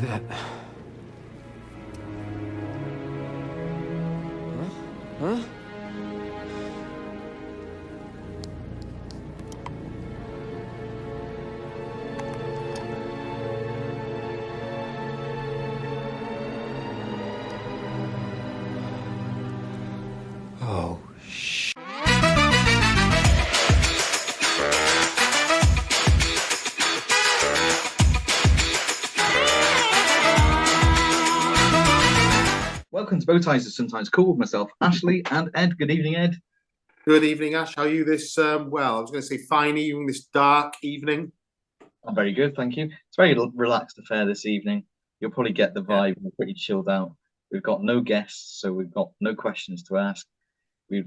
that? Huh? Oh, shit. Welcome to Bowties Are Sometimes Cool with myself, Ashley, and Ed. Good evening, Ed. Good evening, Ash. How are you this, I was going to say fine evening, this dark evening? I'm very good, thank you. It's a very relaxed affair this evening. You'll probably get the vibe. We're pretty chilled out. We've got no guests, so we've got no questions to ask.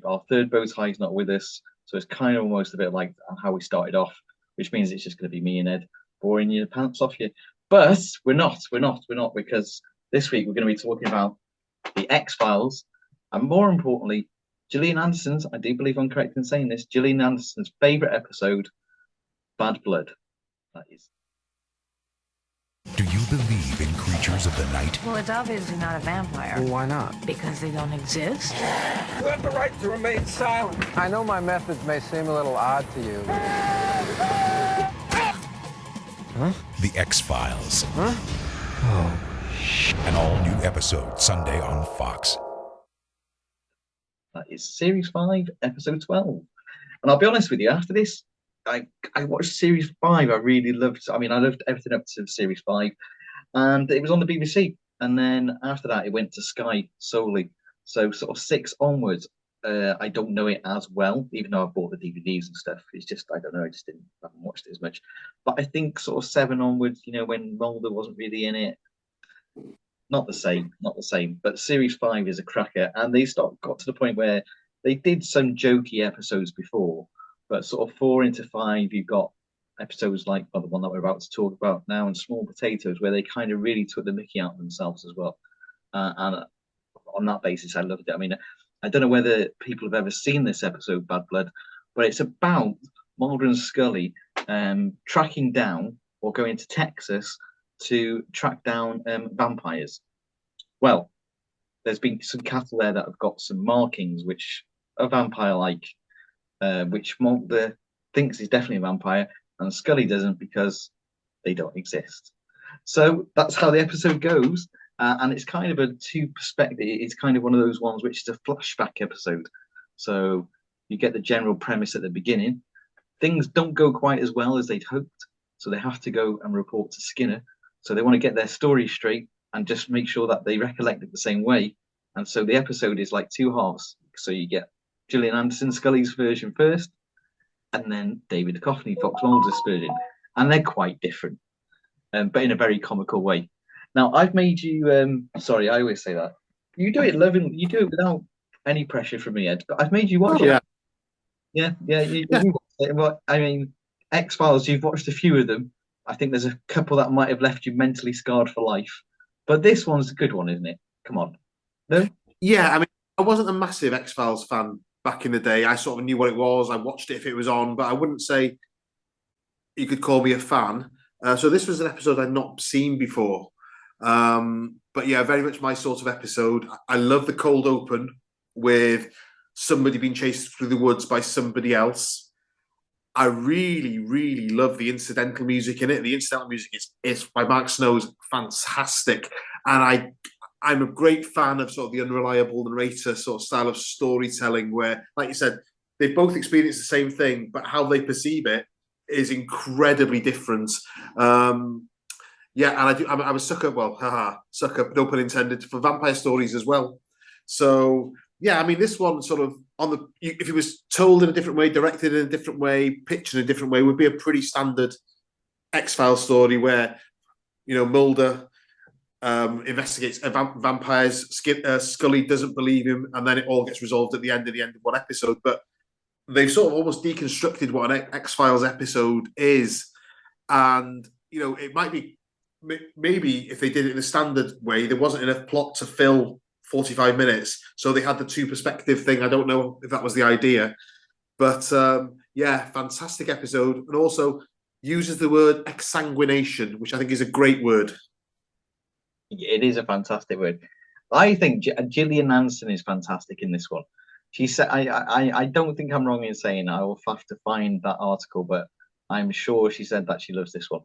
Our third Bowtie's not with us, so it's kind of almost a bit like how we started off, which means it's just going to be me and Ed boring your pants off you. But we're not, because this week we're going to be talking about the X-Files, and more importantly, Gillian Anderson's, I do believe I'm correct in saying this, Gillian Anderson's favourite episode, Bad Blood. That is. Do you believe in creatures of the night? Well, it's obviously not a vampire. Well, why not? Because they don't exist. You have the right to remain silent. I know my methods may seem a little odd to you. Huh? The X-Files. Huh? Oh. An all-new episode Sunday on Fox. That is Series 5, Episode 12. And I'll be honest with you, after this, I watched Series 5. I really loved, I loved everything up to Series 5. And it was on the BBC. And then after that, it went to Sky solely. So sort of 6 onwards, I don't know it as well, even though I bought the DVDs and stuff. It's just, I don't know, haven't watched it as much. But I think sort of 7 onwards, when Mulder wasn't really in it, not the same. But Series 5 is a cracker, and they got to the point where they did some jokey episodes before, but sort of 4 into 5, you've got episodes like the one that we're about to talk about now, and Small Potatoes, where they kind of really took the mickey out of themselves as well. And on that basis, I loved it. I don't know whether people have ever seen this episode, Bad Blood, but it's about Mulder and Scully tracking down or going to Texas to track down vampires. Well, there's been some cattle there that have got some markings which are vampire-like, which Mulder thinks is definitely a vampire, and Scully doesn't because they don't exist. So that's how the episode goes, and it's kind of a two-perspective. It's kind of one of those ones which is a flashback episode. So you get the general premise at the beginning. Things don't go quite as well as they'd hoped, so they have to go and report to Skinner. So they want to get their story straight and just make sure that they recollect it the same way. And so the episode is like 2 halves. So you get Gillian Anderson, Scully's version first, and then David Duchovny, Fox Mulder's version. And they're quite different, but in a very comical way. Now, I've made you, sorry, I always say that. You do it loving, you do it without any pressure from me, Ed, but I've made you watch it. Yeah. You watched it. X-Files, you've watched a few of them. I think there's a couple that might have left you mentally scarred for life. But this one's a good one, isn't it? Come on. No? Yeah, I wasn't a massive X-Files fan back in the day. I sort of knew what it was. I watched it if it was on, but I wouldn't say you could call me a fan. So this was an episode I'd not seen before. But yeah, very much my sort of episode. I love the cold open with somebody being chased through the woods by somebody else. I really, really love the incidental music in it. The incidental music is by Mark Snow's fantastic. And I'm a great fan of sort of the unreliable narrator sort of style of storytelling where, like you said, they've both experienced the same thing, but how they perceive it is incredibly different. And I'm a sucker, sucker, no pun intended, for vampire stories as well. So, yeah, this one sort of, if it was told in a different way, directed in a different way, pitched in a different way, would be a pretty standard X-Files story where, Mulder investigates vampires, Scully doesn't believe him, and then it all gets resolved at the end of one episode. But they've sort of almost deconstructed what an X-Files episode is. And, it might be, maybe if they did it in a standard way, there wasn't enough plot to fill 45 minutes. So they had the 2 perspective thing. I don't know if that was the idea. But, fantastic episode. And also uses the word exsanguination, which I think is a great word. It is a fantastic word. I think Gillian Anderson is fantastic in this one. She said, I don't think I'm wrong in saying I will have to find that article, but I'm sure she said that she loves this one.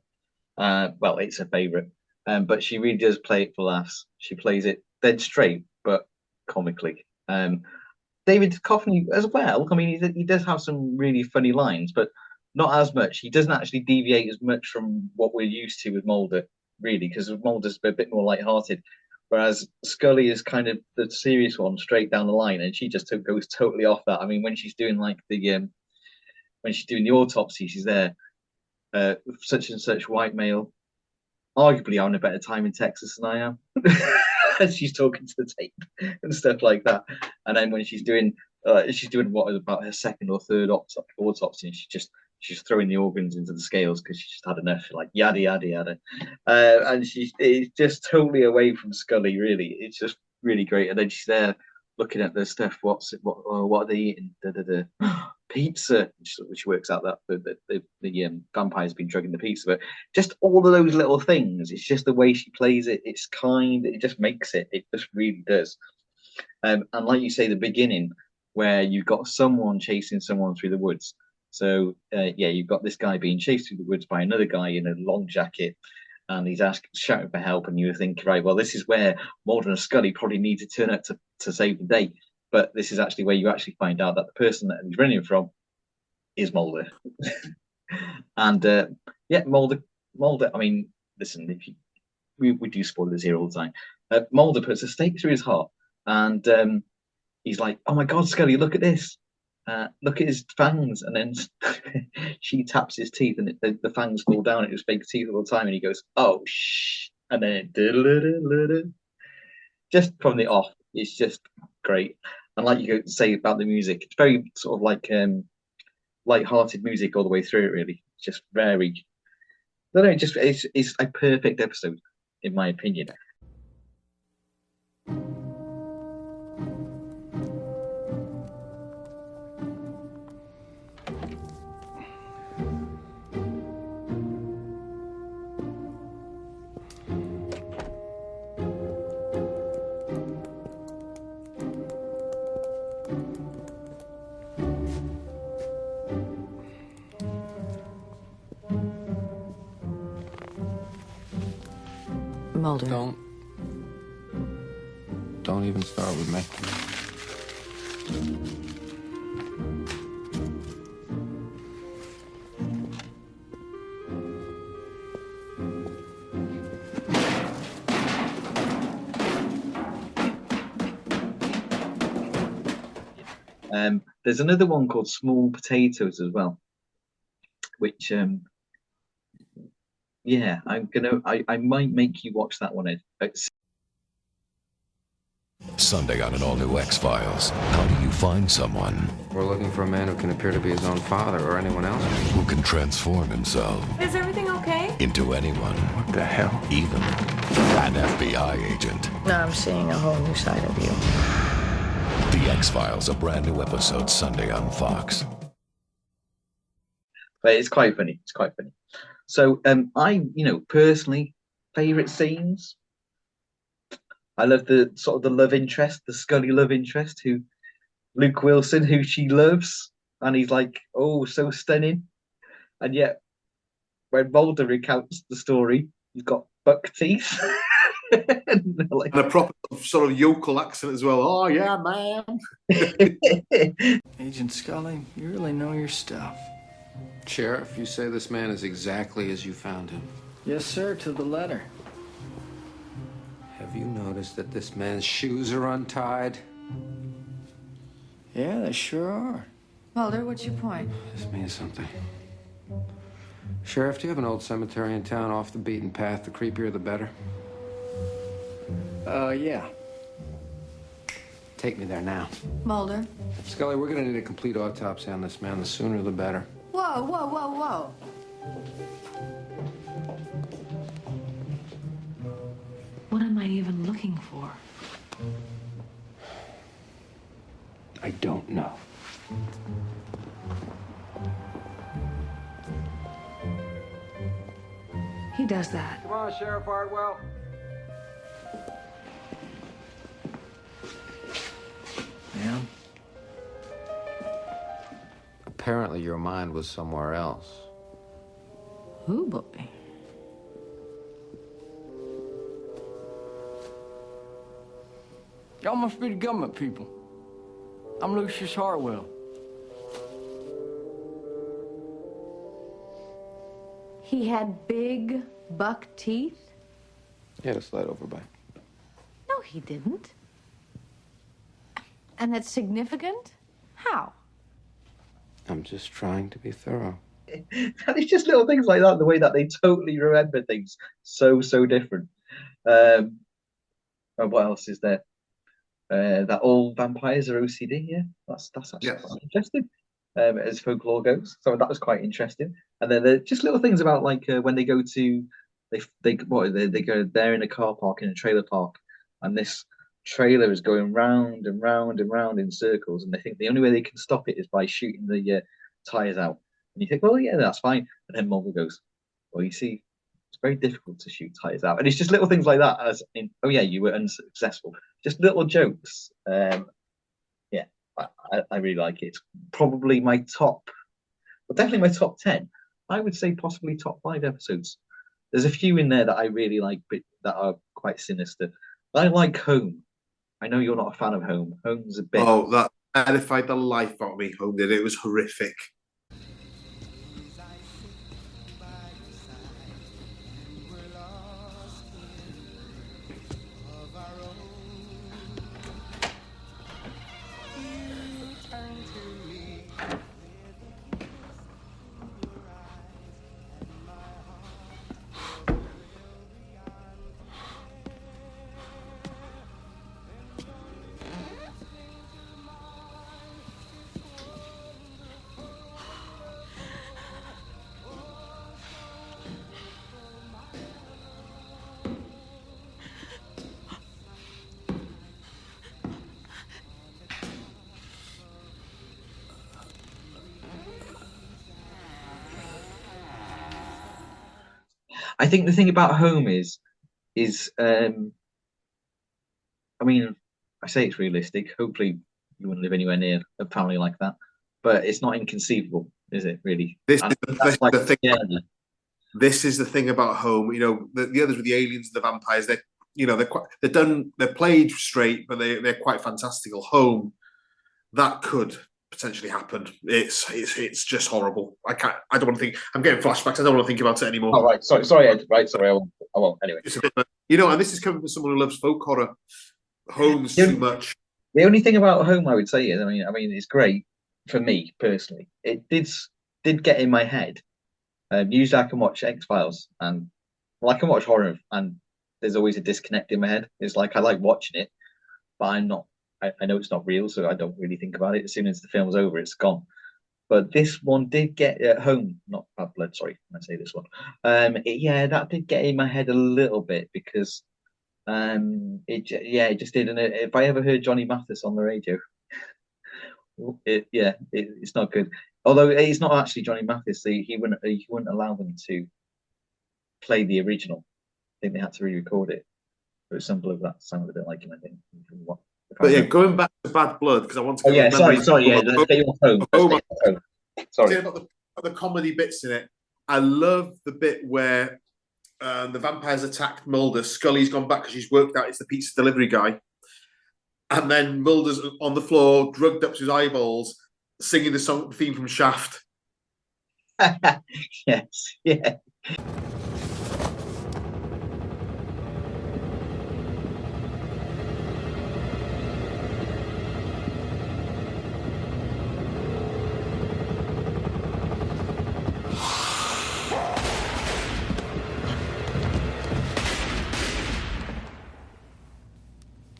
Well, it's her favorite, but she really does play it for laughs. She plays it dead straight, but comically. David Duchovny as well. I mean, he does have some really funny lines, but not as much. He doesn't actually deviate as much from what we're used to with Mulder, really, because Mulder's a bit more light-hearted, whereas Scully is kind of the serious one, straight down the line, and she just goes totally off that. I mean, when she's doing like when she's doing the autopsy, she's there, such and such white male, arguably having a better time in Texas than I am. And she's talking to the tape and stuff like that. And then when she's doing what was about her second or third autopsy, and she's throwing the organs into the scales because she just had enough, like yada yada yada. And it's just totally away from Scully, really. It's just really great. And then she's there looking at the stuff. What are they eating? Da, da, da. Pizza, which works out that the vampire's been drugging the pizza. But just all of those little things. It's just the way she plays it. It's kind. It just makes it. It just really does. And like you say, the beginning where you've got someone chasing someone through the woods. So you've got this guy being chased through the woods by another guy in a long jacket, and he's shouting for help. And you think, right, well, this is where Mulder and Scully probably need to turn up to save the day. But this is actually where you actually find out that the person that he's running from is Mulder. And Mulder. I mean, listen, we do spoilers here all the time. Mulder puts a stake through his heart, and he's like, "Oh my God, Scully, look at this! Look at his fangs!" And then she taps his teeth, and the fangs fall down at his fake teeth all the time. And he goes, "Oh shh!" And then just from the off, it's just great. And like you say about the music, it's very sort of like light-hearted music all the way through. It really, it's just very. I don't know, it's a perfect episode, in my opinion. Mulder. Don't even start with me. There's another one called Small Potatoes as well, which I might make you watch that one, Ed. Sunday on an all-new X-Files. How do you find someone We're looking for a man who can appear to be his own father or anyone else. who can transform himself Is everything okay? into anyone, What the hell? even an FBI agent? Now I'm seeing a whole new side of you. The X-Files, a brand new episode Sunday on Fox. But it's quite funny. It's quite funny. So I personally, favorite scenes. I love the sort of the love interest, the Scully love interest, who Luke Wilson, who she loves, and he's like, oh, so stunning. And yet, when Mulder recounts the story, he's got buck teeth. And a proper sort of yokel accent as well. Oh, yeah, man. Agent Scully, you really know your stuff. Sheriff, you say this man is exactly as you found him. Yes, sir, to the letter. Have you noticed that this man's shoes are untied? Yeah, they sure are. Mulder, what's your point? This means something. Sheriff, do you have an old cemetery in town off the beaten path? The creepier, the better. Yeah. Take me there now. Mulder? Scully, we're gonna need a complete autopsy on this man. The sooner, the better. Whoa, whoa, whoa, whoa. What am I even looking for? I don't know. He does that. Come on, Sheriff Hardwell. apparently your mind was somewhere else. Ooh, boy. Y'all must be the government people. I'm Lucius Hartwell. He had big buck teeth? He had a slight overbite. No, he didn't. And that's significant? How? I'm just trying to be thorough. And it's just little things like that, the way that they totally remember things so different. And what else is there? That all vampires are OCD, yeah. That's actually Yes. quite interesting. As folklore goes. So that was quite interesting. And then there just little things about like when they go to they go there in a car park in a trailer park, and this trailer is going round and round and round in circles, and they think the only way they can stop it is by shooting the tires out. And you think, well, yeah, that's fine. And then Mulder goes, well, you see, it's very difficult to shoot tires out. And it's just little things like that, as in, oh yeah, you were unsuccessful. Just little jokes. Yeah, I really like it. Probably my top, well, definitely my top 10. I would say possibly top 5 episodes. There's a few in there that I really like, but that are quite sinister. I like Home. I know you're not a fan of Home. Home's a bit. Oh, that edified the life out of me. Home did. It was horrific. I think the thing about Home is I mean, I say it's realistic. Hopefully, you wouldn't live anywhere near a family like that, but it's not inconceivable, is it? Really? This And is that's like, the thing. yeah, This is the thing about Home. You know, the others with the aliens and the vampires. They're played straight, but they're quite fantastical. Home, that could potentially happen. It's just horrible. I don't want to think. I'm getting flashbacks. I don't want to think about it anymore. oh right, sorry, Ed. Right, sorry, I won't. Anyway, It's a bit, and this is coming from someone who loves folk horror. Home's too much. the only thing about Home I would say is, I mean, it's great for me personally. It did get in my head. Usually, I can watch X-Files, and well, I can watch horror, and there's always a disconnect in my head. It's like I like watching it, but I'm not. I know it's not real, so I don't really think about it. As soon as the film's over, it's gone. But this one did get at Home, not Bad Blood. Sorry, when I say this one. That did get in my head a little bit because it just did. And if I ever heard Johnny Mathis on the radio, it's not good. Although it's not actually Johnny Mathis, he wouldn't allow them to play the original. I think they had to re-record it. But some bloke that sounded a bit like him, I think. But yeah, going back to Bad Blood, because I want to. Oh yeah, sorry. Yeah, let's get you off Home. Home. Sorry. About the comedy bits in it. I love the bit where the vampires attacked Mulder. Scully's gone back because she's worked out it's the pizza delivery guy, and then Mulder's on the floor, drugged up to his eyeballs, singing the theme from Shaft. Yes, yeah.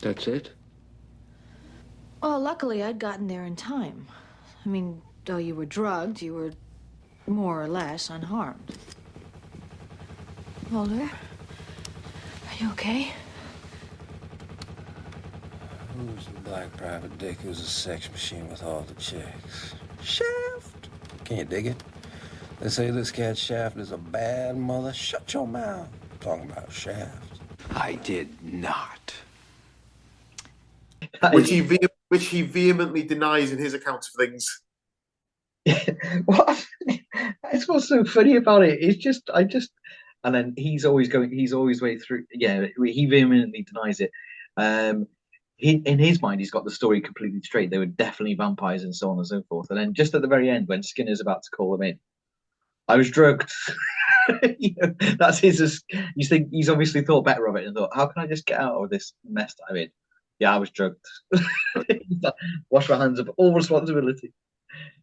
That's it? Well, luckily I'd gotten there in time. I mean, though you were drugged, you were more or less unharmed. Mulder, are you okay? Who's the black private dick who's a sex machine with all the chicks? Shaft! Can't dig it. They say this cat Shaft is a bad mother. Shut your mouth. I'm talking about Shaft. I did not. Which he vehemently denies in his account of things. What? That's what's so funny about it. It's just, and then he's always way through. Yeah, he vehemently denies it. Um, in his mind, he's got the story completely straight. They were definitely vampires and so on and so forth. And then just at the very end, when Skinner's about to call him in, I was drugged. That's his. You think he's obviously thought better of it and thought, how can I just get out of this mess that I'm in? Yeah, I was drugged. Wash my hands of all responsibility.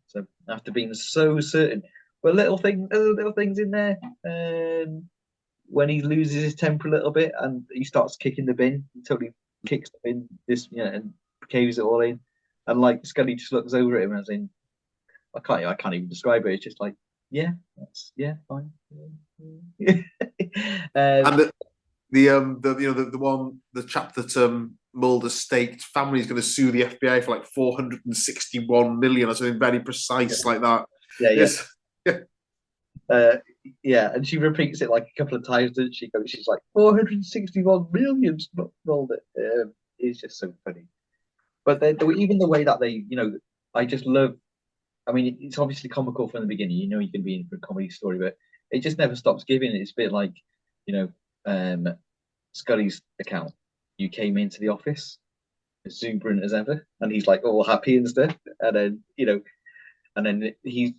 So after being so certain, but little things in there. When he loses his temper a little bit and he starts kicking the bin until he kicks the bin, and caves it all in, and like Scully just looks over at him and I saying, I can't even describe it. It's just like, yeah, fine. And the chap that Mulder staked family is going to sue the FBI for like 461 million or something very precise like that. Yeah, and she repeats it like a couple of times, doesn't she? She's like 461 million, Mulder. It's just so funny. But even the way that I just love. I mean, it's obviously comical from the beginning. You can be in for a comedy story, but it just never stops giving. It's a bit like, Scully's account. You came into the office exuberant as ever, and he's like all happy and stuff. And then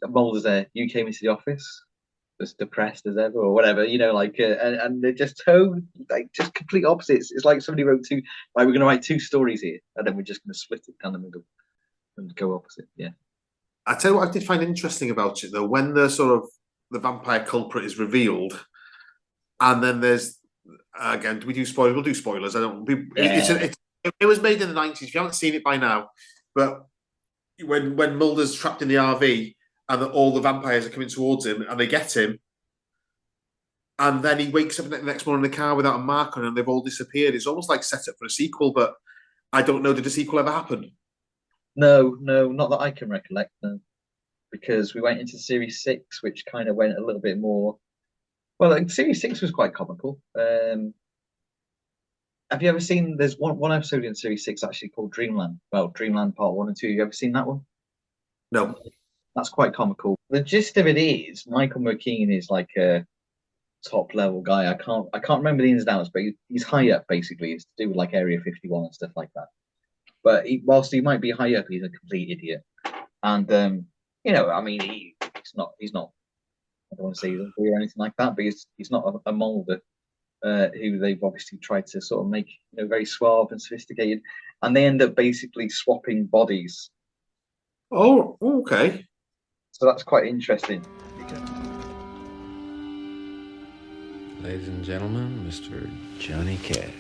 Mulder's there. You came into the office as depressed as ever, or whatever. And they're just just complete opposites. It's like somebody wrote two. Like, we're going to write two stories here, and then we're just going to split it down the middle and go opposite. Yeah. I tell you what I did find interesting about it, though, when the vampire culprit is revealed, and then there's, again, do we do spoilers? We'll do spoilers. It was made in the 90s. If you haven't seen it by now, but when Mulder's trapped in the RV and all the vampires are coming towards him and they get him, and then he wakes up the next morning in the car without a mark on him and they've all disappeared. It's almost like set up for a sequel, but I don't know, did the sequel ever happen? No, not that I can recollect, no. Because we went into Series 6, which kind of went a little bit more. Well, like, Series 6 was quite comical. Have you ever seen? There's one episode in Series 6 actually called Dreamland. Well, Dreamland Part 1 and 2. You ever seen that one? No. That's quite comical. The gist of it is Michael McKean is like a top level guy. I can't remember the ins and outs, but he's high up basically. It's to do with like Area 51 and stuff like that. But whilst he might be high up, he's a complete idiot. And I mean, he's not. I don't want to say he's ugly or anything like that, but he's not a Mulder, who they've obviously tried to sort of make very suave and sophisticated, and they end up basically swapping bodies. Oh, okay. So that's quite interesting. Ladies and gentlemen, Mr. Johnny Cash.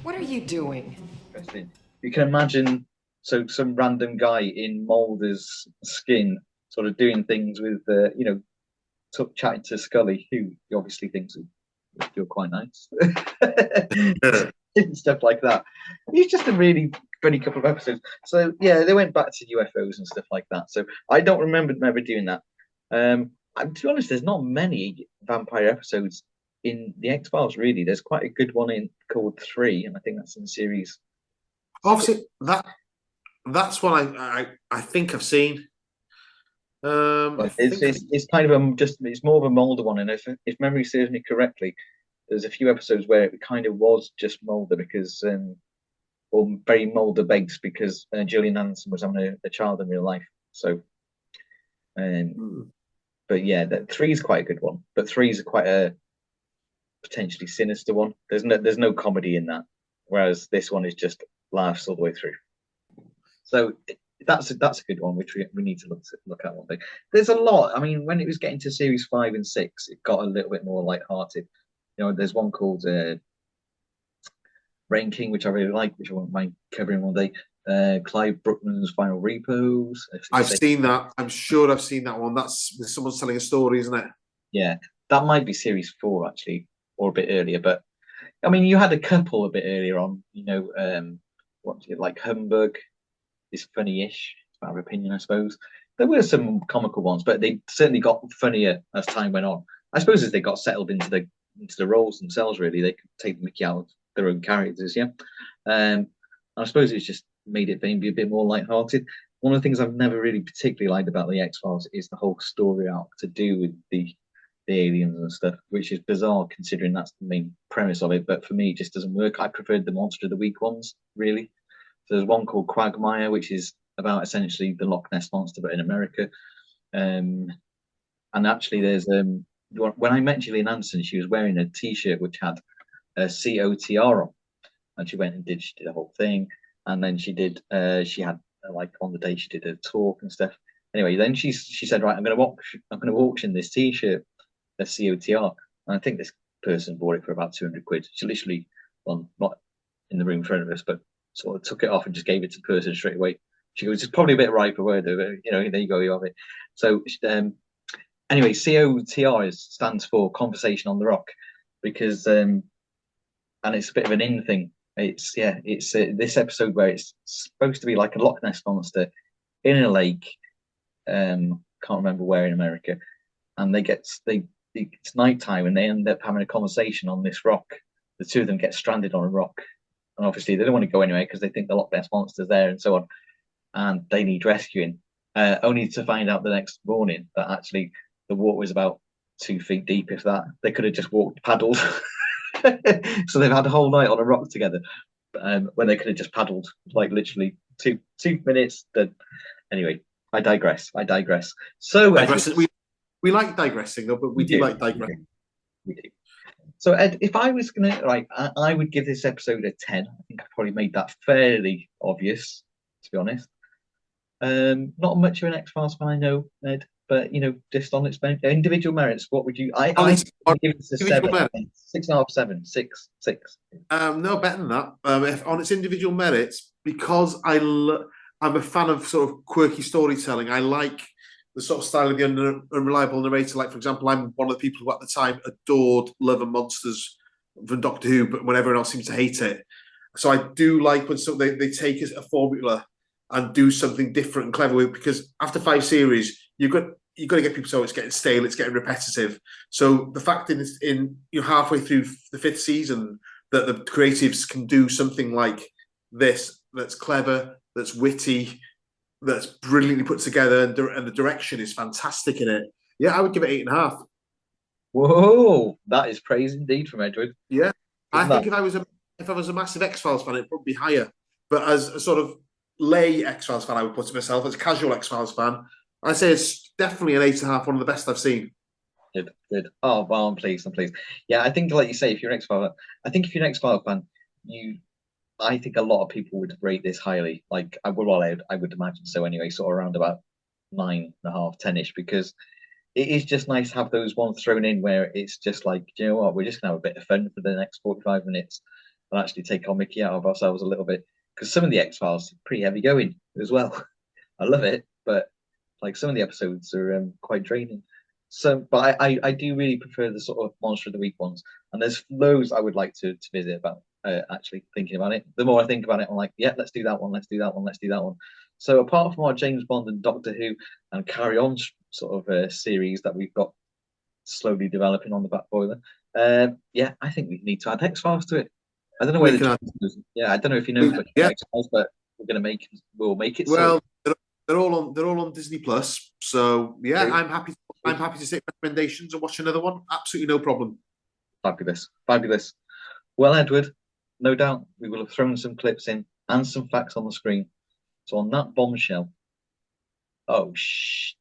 What are you doing? Interesting. You can imagine some random guy in Mulder's skin, sort of doing things with chatting to Scully, who he obviously thinks you're quite nice, stuff like that. It's just a really funny couple of episodes. So yeah, they went back to UFOs and stuff like that. So I don't remember them ever doing that. To be honest, there's not many vampire episodes in the X-Files, really. There's quite a good one called 3, and I think that's in series. Obviously, that's one I think I've seen. I think It's kind of it's more of a Mulder one, and if memory serves me correctly, there's a few episodes where it kind of was just Mulder because or very Mulder based because Gillian Anderson was having a child in real life. So, but yeah, that three is quite a good one. But three is quite a potentially sinister one. There's no comedy in that, whereas this one is just laughs all the way through. So that's a good one, which we need to look at one day. There's a lot. I mean, when it was getting to series 5 and 6, it got a little bit more light-hearted. You know, there's one called Rain King, which I really like, which I won't mind covering one day. Clive Bruckman's Final Repos. I've seen that. I'm sure I've seen that one. That's someone's telling a story, isn't it? Yeah, that might be series 4 actually, or a bit earlier. But I mean, you had a couple a bit earlier on. You know, like Humbug is funny-ish, in my opinion, I suppose. There were some comical ones, but they certainly got funnier as time went on. I suppose as they got settled into the roles themselves, really, they could take the mickey out of their own characters. Yeah, I suppose it's just made it maybe a bit more lighthearted. One of the things I've never really particularly liked about the X-Files is the whole story arc to do with the aliens and stuff, which is bizarre considering that's the main premise of it. But for me, it just doesn't work. I preferred the Monster of the Week ones, really. So there's one called Quagmire, which is about essentially the Loch Ness Monster, but in America. And actually, there's when I met Gillian Anderson, she was wearing a T-shirt which had a COTR on, and she did a whole thing, and then she had like on the day she did a talk and stuff. Anyway, then she said, right, I'm going to auction this T-shirt, a COTR, and I think this person bought it for about 200 quid. She literally, well, not in the room in front of us, but sort of took it off and just gave it to the person straight away. She goes, it's probably a bit ripe for word, but you know, there you go, you have it. So anyway, COTR stands for Conversation on the Rock, because and it's a bit of an in thing. It's this episode where it's supposed to be like a Loch Ness monster in a lake. Can't remember where in America, and it's nighttime and they end up having a conversation on this rock. The two of them get stranded on a rock, and obviously they don't want to go anywhere because they think the Loch Ness monster's there and so on, and they need rescuing. Only to find out the next morning that actually the water was about 2 feet deep, if that. They could have just paddled. So they've had a whole night on a rock together, when they could have just paddled, like literally two minutes. Anyway, I digress. So we like digressing, though, but we do like digressing. We do. So Ed, if I was gonna I would give this episode a 10. I think I probably made that fairly obvious, to be honest. Not much of an X-Files fan, I know, Ed, but you know, just on its individual merits, what would you? I give it a 7, 6.5, 7, 6. No, better than that. If on its individual merits, because I'm a fan of sort of quirky storytelling. I like the sort of style of the unreliable narrator. Like, for example, I'm one of the people who at the time adored Love and Monsters from Doctor Who, but when everyone else seems to hate it. So I do like when they take a formula and do something different and clever with it, because after 5 series, you've got to get people, so it's getting stale, it's getting repetitive. So the fact in you're halfway through the 5th season that the creatives can do something like this, that's clever, that's witty, that's brilliantly put together, and the direction is fantastic in it. Yeah, I would give it 8.5. Whoa, that is praise indeed from Edward. Yeah, I think if I was a massive X-Files fan, it'd probably be higher. But as a sort of lay X-Files fan, I would put it myself. As a casual X-Files fan, I'd say it's definitely an 8.5, one of the best I've seen. Good. Oh, well, I'm pleased. Yeah, I think, like you say, if you're an X-Files fan, I think a lot of people would rate this highly. Like, I would imagine so anyway, sort of around about 9.5, 10ish, because it is just nice to have those ones thrown in where it's just like, you know what, we're just gonna have a bit of fun for the next 45 minutes and actually take our mickey out of ourselves a little bit. Because some of the X-Files are pretty heavy going as well. I love it, but like some of the episodes are quite draining. So, but I do really prefer the sort of Monster of the Week ones, and there's loads I would like to visit about. Actually thinking about it, the more I think about it, I'm like, yeah, let's do that one. So apart from our James Bond and Doctor Who and Carry On sort of series that we've got slowly developing on the back boiler, yeah, I think we need to add X-Files to it. I don't know whether I don't know if you know X-Files, but we'll make it. Well, They're all on Disney Plus. So yeah, Great. I'm happy. I'm happy to take recommendations and watch another one. Absolutely no problem. Fabulous, fabulous. Well, Edward, no doubt we will have thrown some clips in and some facts on the screen. So on that bombshell, oh shh.